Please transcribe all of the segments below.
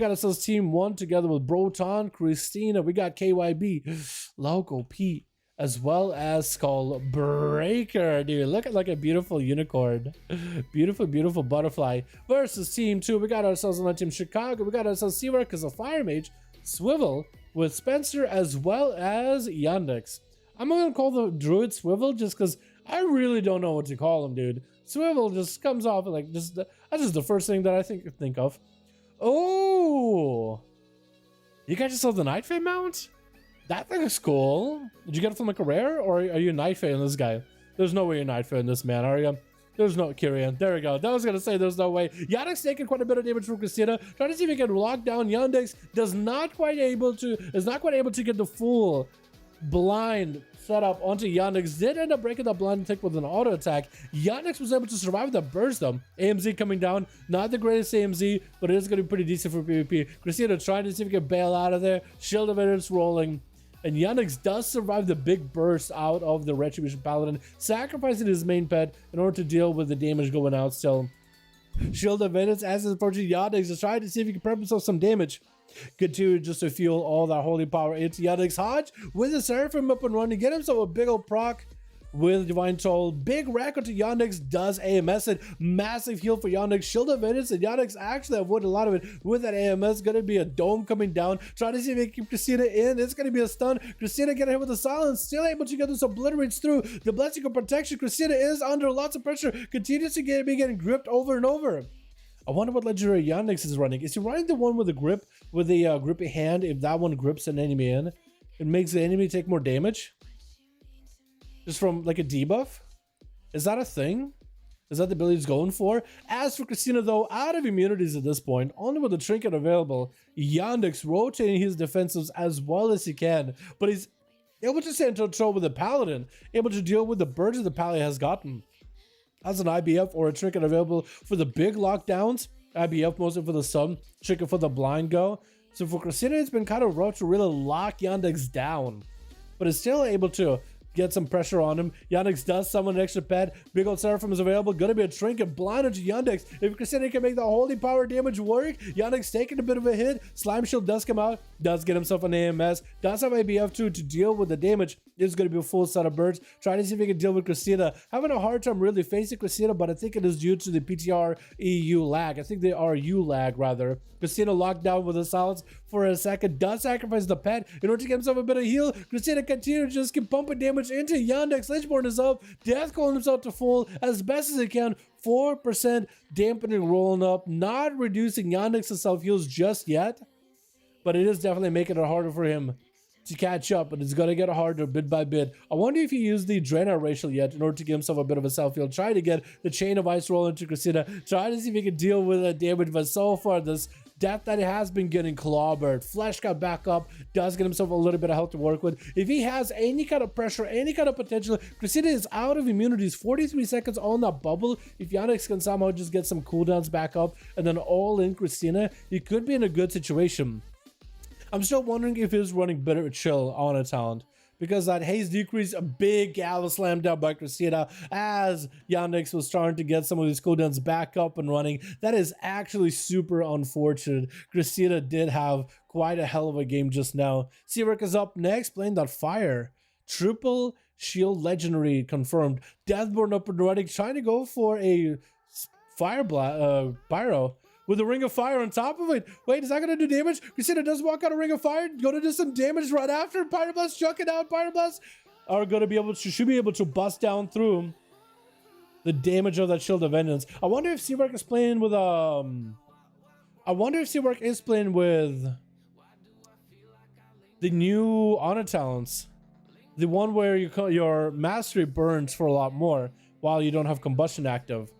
We got ourselves Team 1 together with Broton, Christina. We got KYB, Loco Pete, as well as Skull Breaker. Dude, look at like a beautiful unicorn. Beautiful, beautiful butterfly. Versus Team 2, we got ourselves on Team Chicago. We got ourselves Seawork as a Fire Mage, Swivel with Spencer, as well as Yandex. I'm gonna call the Druid Swivel just because I really don't know what to call him, dude. Swivel just comes off like that's just the first thing that I think of. Oh, you got yourself the Night Fae mount? That thing is cool. Did you get it from like a rare, or are you Night Fae in this guy? There's no way you're Night Fae in this, man, are you? There's no Kyrian. There we go. That was gonna say there's no way. Yandex taking quite a bit of damage from Christina. Trying to see if he can lock down Yandex. Is not quite able to get the full blind setup onto Yandex. Did end up breaking that blind tick with an auto attack. Yandex was able to survive that burst though. AMZ coming down. Not the greatest AMZ, but it is going to be pretty decent for PvP. Christina trying to see if he can bail out of there. Shield of Evidence rolling. And Yandex does survive the big burst out of the Retribution Paladin, sacrificing his main pet in order to deal with the damage going out still. Shield of Evidence as his approaching Yandex is trying to see if he can prep himself some damage. Continue just to fuel all that holy power into Yandex. Hodge with the Seraphim up and running. Get himself a big old proc with Divine Toll. Big record to Yandex, does AMS it. Massive heal for Yandex. Shield of Venus, and Yandex actually avoided a lot of it with that AMS. Gonna be a dome coming down. Trying to see if he can keep Christina in. It's gonna be a stun. Christina getting hit with the silence. Still able to get this obliterates through. The blessing of protection. Christina is under lots of pressure. Continues to be getting gripped over and over. I wonder what legendary Yandex is running. Is he running the one with the grip, with the grippy hand? If that one grips an enemy in, it makes the enemy take more damage? Just from like a debuff? Is that a thing? Is that the ability he's going for? As for Christina though, out of immunities at this point, only with the trinket available, Yandex rotating his defensives as well as he can, but he's able to stand toe-to-toe with the Paladin, able to deal with the birds the Paladin has gotten. As an IBF or a trinket available for the big lockdowns, IBF mostly for the sub, trinket for the blind go. So for Christina, it's been kind of rough to really lock Yandex down, but it's still able to get some pressure on him. Yandex does summon an extra pet. Big old Seraphim is available. Gonna be a trinket blinded to Yandex. If Christina can make the holy power damage work, Yandex taking a bit of a hit. Slime Shield does come out. Does get himself an AMS. Does have ABF too to deal with the damage. It's gonna be a full set of birds. Trying to see if he can deal with Christina. Having a hard time really facing Christina, but I think it is due to the PTR EU lag. I think they are U lag rather. Christina locked down with a silence for a second. Does sacrifice the pet in order to get himself a bit of heal. Christina continues to just keep pumping damage into Yandex. Lichborn is up. Death calling himself to full as best as he can. 4% dampening rolling up. Not reducing Yandex's self heals just yet, but it is definitely making it harder for him to catch up, but it's gonna get harder bit by bit. I wonder if he used the Draenor racial yet in order to give himself a bit of a self heal. Try to get the Chain of Ice roll into Christina. Try to see if he can deal with that damage, but so far this death that he has been getting clobbered. Flesh got back up, does get himself a little bit of health to work with. If he has any kind of pressure, any kind of potential, Christina is out of immunities. 43 seconds on that bubble. If Yandex can somehow just get some cooldowns back up and then all in Christina, he could be in a good situation. I'm still wondering if he's running Bitter Chill on a talent, because that haze decrease, a big Gala slam down by Christina as Yandex was starting to get some of these cooldowns back up and running. That is actually super unfortunate. Christina did have quite a hell of a game just now. Seawork is up next, playing that fire. Triple shield legendary confirmed. Deathborn up and running, trying to go for a fire pyro. With a ring of fire on top of it. Wait, is that gonna do damage? Christina does walk out a ring of fire. Gonna do some damage right after. Pyroblast chuck it out. Pyroblast are gonna be able to, should be able to bust down through the damage of that Shield of Vengeance. I wonder if Seawork is playing with the new honor talents. The one where your mastery burns for a lot more while you don't have combustion active.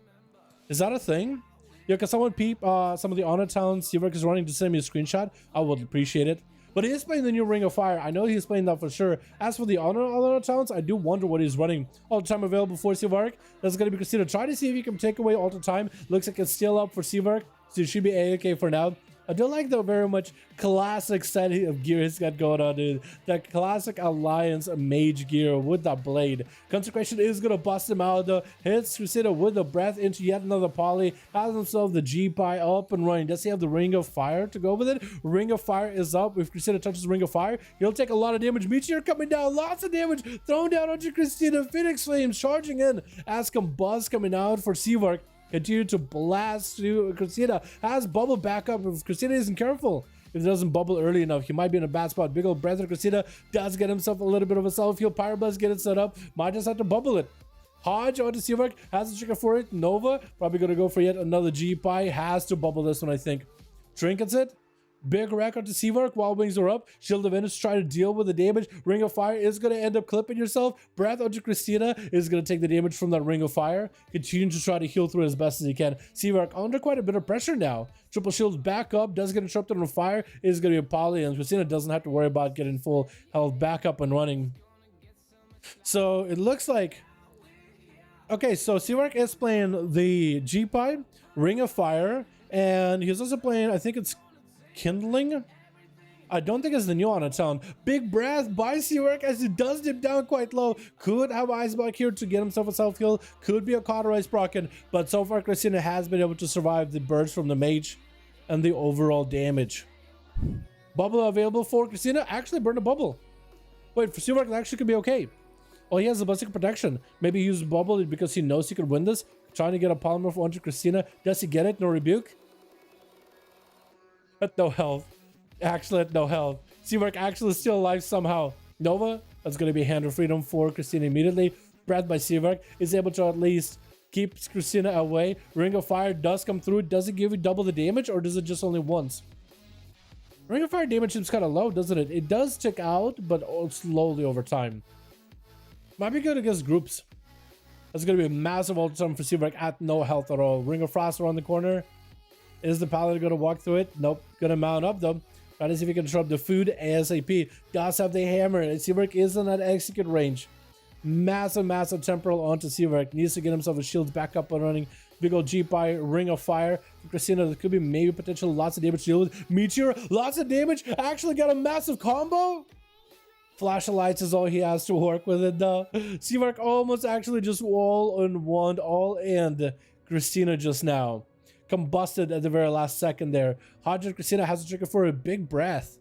Is that a thing? Yeah, can someone peep some of the honor talents Seawork is running to send me a screenshot? I would appreciate it. But he is playing the new Ring of Fire. I know he's playing that for sure. As for the honor talents, I do wonder what he's running. All the time available for Seawork. That's going to be Christina. Try to see if he can take away all the time. Looks like it's still up for Seawork, so it should be A-OK for now. I do like the very much classic set of gear he's got going on, dude. That classic Alliance Mage gear with that blade. Consecration is going to bust him out, though. Hits Crusader with the breath into yet another poly. Has himself the G-Pie up and running. Does he have the Ring of Fire to go with it? Ring of Fire is up. If Crusader touches Ring of Fire, he'll take a lot of damage. Meteor coming down. Lots of damage thrown down onto Christina. Phoenix Flames charging in. As Combust coming out for Seavark. Continue to blast through. Christina has bubble back up. If Christina isn't careful, if it doesn't bubble early enough, he might be in a bad spot. Big old breath of Christina does get himself a little bit of a self-heal. Pyroblast, get it set up. Might just have to bubble it. Hodge onto Seavark, has a trigger for it. Nova, probably going to go for yet another G-Pie. Has to bubble this one, I think. Trinkets it. Big rack onto Seavark. Wild Wings are up. Shield of Venus try to deal with the damage. Ring of Fire is going to end up clipping yourself. Breath onto Christina is going to take the damage from that Ring of Fire. Continue to try to heal through as best as he can. Seavark under quite a bit of pressure now. Triple shields back up. Does get interrupted on fire. Is going to be a poly. And Christina doesn't have to worry about getting full health back up and running. So it looks like... Okay, so Seavark is playing the G-Pie, Ring of Fire, and he's also playing, I think it's Kindling. I don't think it's the new on its own. Big breath by Seavark as he does dip down quite low. Could have Ice Block here to get himself a self-heal. Could be a Cauterize Brocken, but so far Christina has been able to survive the burst from the Mage and the overall damage. Bubble available for Christina. Actually burn a bubble. Wait, for Seavark, it actually could be okay. Oh, he has the Ballistic Protection. Maybe he used bubble because he knows he could win this. Trying to get a polymorph onto Christina. Does he get it? No rebuke. At no health. Actually at no health. Seavark actually still alive somehow. Nova, that's going to be Hand of Freedom for Christina immediately. Breath by Seavark is able to at least keep Christina away. Ring of Fire does come through. Does it give you double the damage or does it just only once? Ring of Fire damage seems kind of low, doesn't it? It does tick out, but slowly over time. Might be good against groups. That's going to be a massive ultimate for Seavark at no health at all. Ring of Frost around the corner. Is the Paladin going to walk through it? Nope. Going to mount up though. Trying to see if he can disrupt the food ASAP. Does have the hammer. And Seavark is in that execute range. Massive temporal onto Seavark. Needs to get himself a shield back up and running. Big old G-Pie, Ring of Fire. For Christina, there could be maybe potential lots of damage to deal with. Meteor, lots of damage. Actually got a massive combo. Flash of Lights is all he has to work with it though. Seavark almost actually just all in one, all and Christina just now. Combusted at the very last second there. Hodge Christina has to trigger for a big breath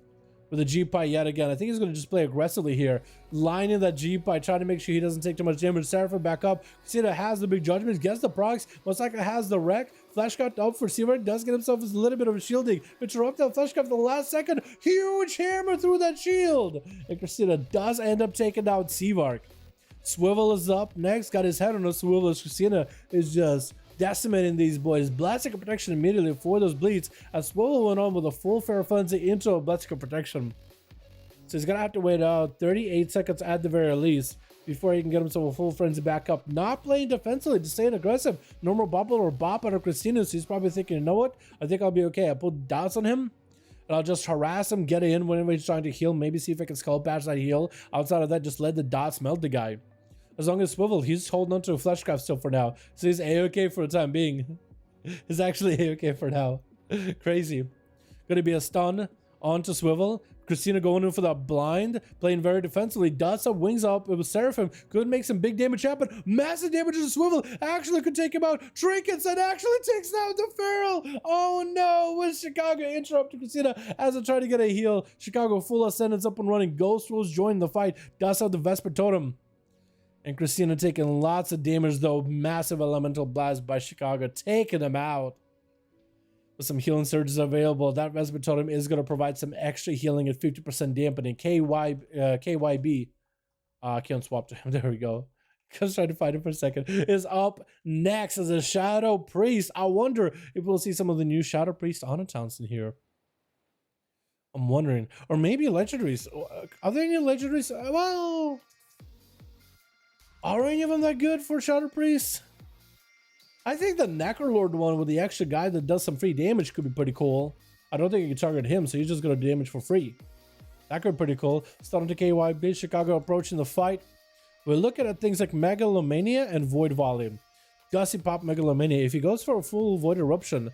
with a G-Pie yet again. I think he's going to just play aggressively here. Lining that G-Pie, trying to make sure he doesn't take too much damage. Seraphim back up. Christina has the big judgments, gets the procs. Mosaka has the wreck. Flash cut up for Seavark. Does get himself a little bit of a shielding. Interrupt that Flash cut for the last second. Huge hammer through that shield. And Christina does end up taking down Seavark. Swivel is up next. Got his head on a swivel as Christina is just decimating these boys. Blastic Protection immediately for those bleeds as Swivel went on with a full Fair Frenzy into a Blastic Protection. So he's gonna have to wait out 38 seconds at the very least before he can get himself a full Frenzy back up. Not playing defensively, just staying aggressive. Normal bubble or bop out of Christina, so he's probably thinking, you know what? I think I'll be okay. I put dots on him and I'll just harass him, get in whenever he's trying to heal. Maybe see if I can skull patch that heal. Outside of that, just let the dots melt the guy. As long as Swivel, he's holding on to a Fleshcraft still for now. So he's A-okay for the time being. He's actually A-okay for now. Crazy. Gonna be a stun onto Swivel. Christina going in for that blind. Playing very defensively. Does have wings up. It was Seraphim. Could make some big damage happen. Massive damage to Swivel. Actually could take him out. Trinkets that actually takes down the Feral. Oh no. With Chicago interrupting Christina as I try to get a heal. Chicago full ascendance up and running. Ghost Rules join the fight. Does have the Vesper Totem. And Christina taking lots of damage though. Massive elemental blast by Chicago, taking him out. With some healing surges available, that Vesper Totem is going to provide some extra healing at 50% dampening. KYB. Can't swap to him. There we go. I was trying to find him for a second. Is up next as a Shadow Priest. I wonder if we'll see some of the new Shadow Priest Onitowns in here. I'm wondering. Or maybe legendaries. Are there any legendaries? Well, are any of them that good for Shadow Priest? I think the Necrolord one with the extra guy that does some free damage could be pretty cool. I don't think you can target him, so he's just going to damage for free. That could be pretty cool. Start into KYB, Chicago approaching the fight. We're looking at things like Megalomania and Void Volume. Does he pop Megalomania? If he goes for a full Void Eruption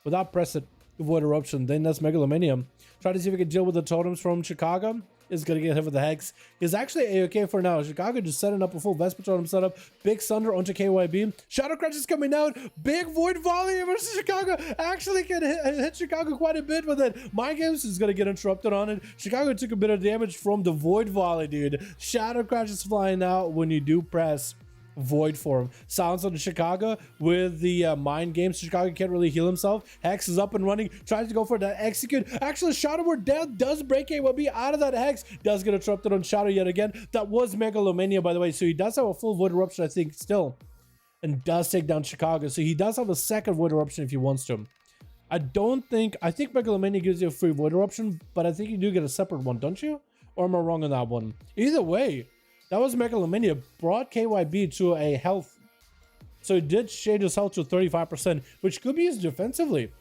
without Press It, the Void Eruption. Then that's Megalomania. Try to see if we can deal with the totems from Chicago. Is going to get hit with the Hex. He's actually A-okay for now. Chicago just setting up a full Vesper totem setup. Big Thunder onto KYB. Shadow Crash is coming out. Big Void Volley versus Chicago. Actually can hit Chicago quite a bit with it. Mind Games is going to get interrupted on it. Chicago took a bit of damage from the Void Volley, dude. Shadow Crash is flying out when you do press Void Form. Silence on the Chicago with the Mind Games. Chicago can't really heal himself. Hex is up and running. Tries to go for that execute. Actually, Shadow Word Death does break AYB out of that Hex. Does get interrupted on Shadow yet again. That was Megalomania, by the way. So he does have a full Void Eruption, I think, still. And does take down Chicago. So he does have a second Void Eruption if he wants to. I think Megalomania gives you a free Void Eruption, but I think you do get a separate one, don't you? Or am I wrong on that one? Either way, that was Megalomania, brought KYB to a health. So it did shade his health to 35%, which could be used defensively.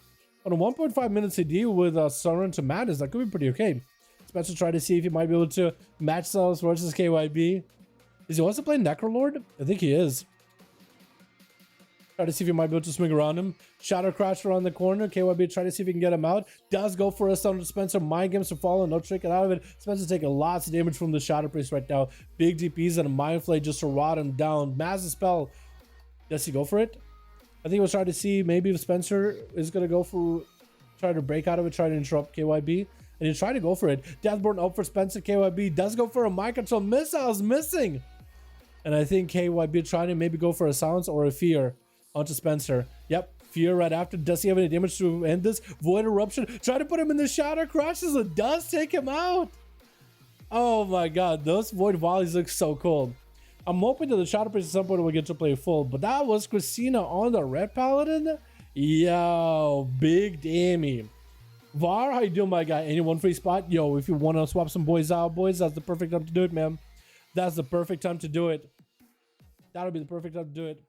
On a 1.5 minute CD with Sunrun to Madness, that could be pretty okay. Spencer tried to see if he might be able to match cells versus KYB. Is he also playing Necrolord? I think he is. Try to see if he might be able to swing around him. Shadow Crash around the corner. KYB try to see if he can get him out. Does go for a stun to Spencer. Mind Games to follow. No trick it out of it. Spencer's taking lots of damage from the Shadow Priest right now. Big DPs and a Mind Flay just to rot him down. Massive spell. Does he go for it? I think he was trying to see maybe if Spencer is going to go for... Try to break out of it. Try to interrupt KYB. And he tried to go for it. Deathborn up for Spencer. KYB does go for a Mind Control. Missiles missing. And I think KYB trying to maybe go for a Silence or a Fear onto Spencer. Yep. Fear right after. Does he have any damage to end this? Void Eruption. Try to put him in the Shadow Crashes. It does take him out. Oh my god. Those Void Volleys look so cool. I'm hoping that the Shadow Priest at some point will get to play full. But that was Christina on the Red Paladin. Yo. Big dammy. Var, how you doing, my guy? Any one free spot? Yo, if you want to swap some boys out, boys, that's the perfect time to do it, man. That's the perfect time to do it. That'll be the perfect time to do it.